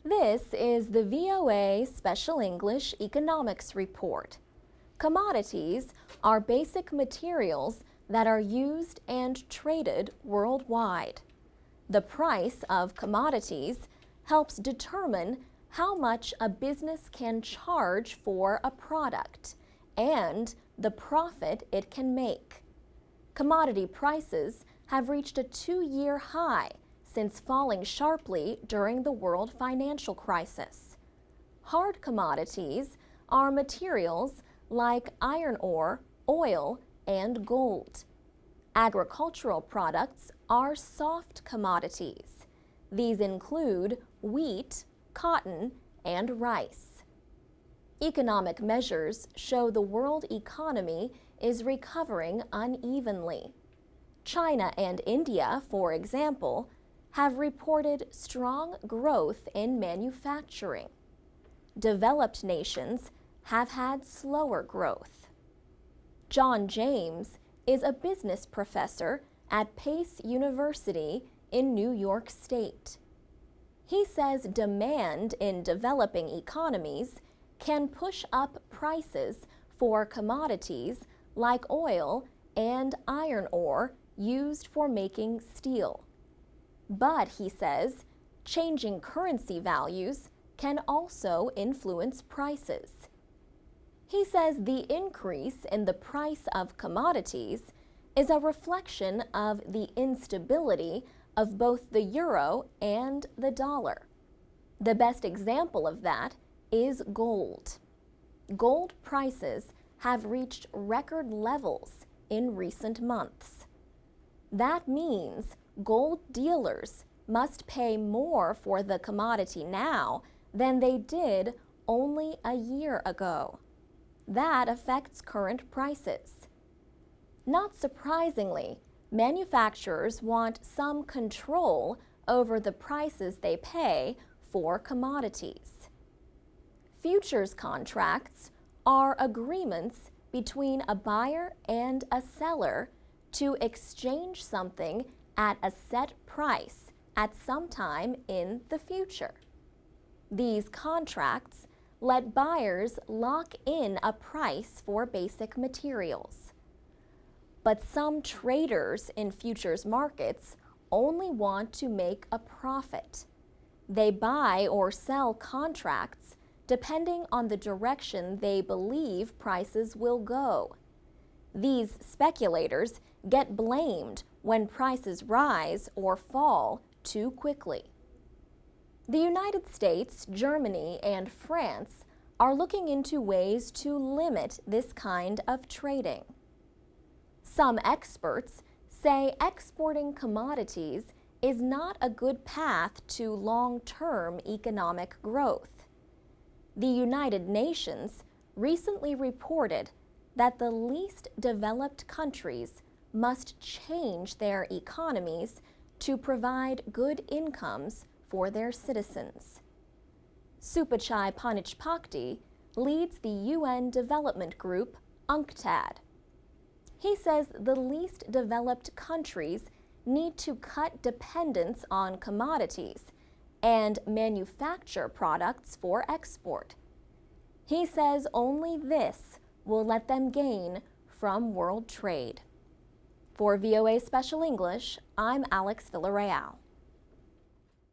This is the VOA Special English Economics Report. Commodities are basic materials that are used and traded worldwide. The price of commodities helps determine how much a business can charge for a product and the profit it can make. Commodity prices have reached a 2-year high since falling sharply during the world financial crisis. Hard commodities are materials like iron ore, oil, and gold. Agricultural products are soft commodities. These include wheat, cotton, and rice. Economic measures show the world economy is recovering unevenly. China and India, for example, have reported strong growth in manufacturing. Developed nations have had slower growth. John James is a business professor at Pace University in New York State. He says demand in developing economies can push up prices for commodities like oil and iron ore used for making steel. But, he says, changing currency values can also influence prices. He says the increase in the price of commodities is a reflection of the instability of both the euro and the dollar. The best example of that is gold. Gold prices have reached record levels in recent months. That means gold dealers must pay more for the commodity now than they did only a year ago. That affects current prices. Not surprisingly, manufacturers want some control over the prices they pay for commodities. Futures contracts are agreements between a buyer and a seller to exchange something at a set price at some time in the future. These contracts let buyers lock in a price for basic materials. But some traders in futures markets only want to make a profit. They buy or sell contracts depending on the direction they believe prices will go. These speculators get blamed when prices rise or fall too quickly. The United States, Germany, and France are looking into ways to limit this kind of trading. Some experts say exporting commodities is not a good path to long-term economic growth. The United Nations recently reported that the least developed countries must change their economies to provide good incomes for their citizens. Supachai Panichpakdi leads the UN development group UNCTAD. He says the least developed countries need to cut dependence on commodities and manufacture products for export. He says only this will let them gain from world trade. For VOA Special English, I'm Alex Villarreal.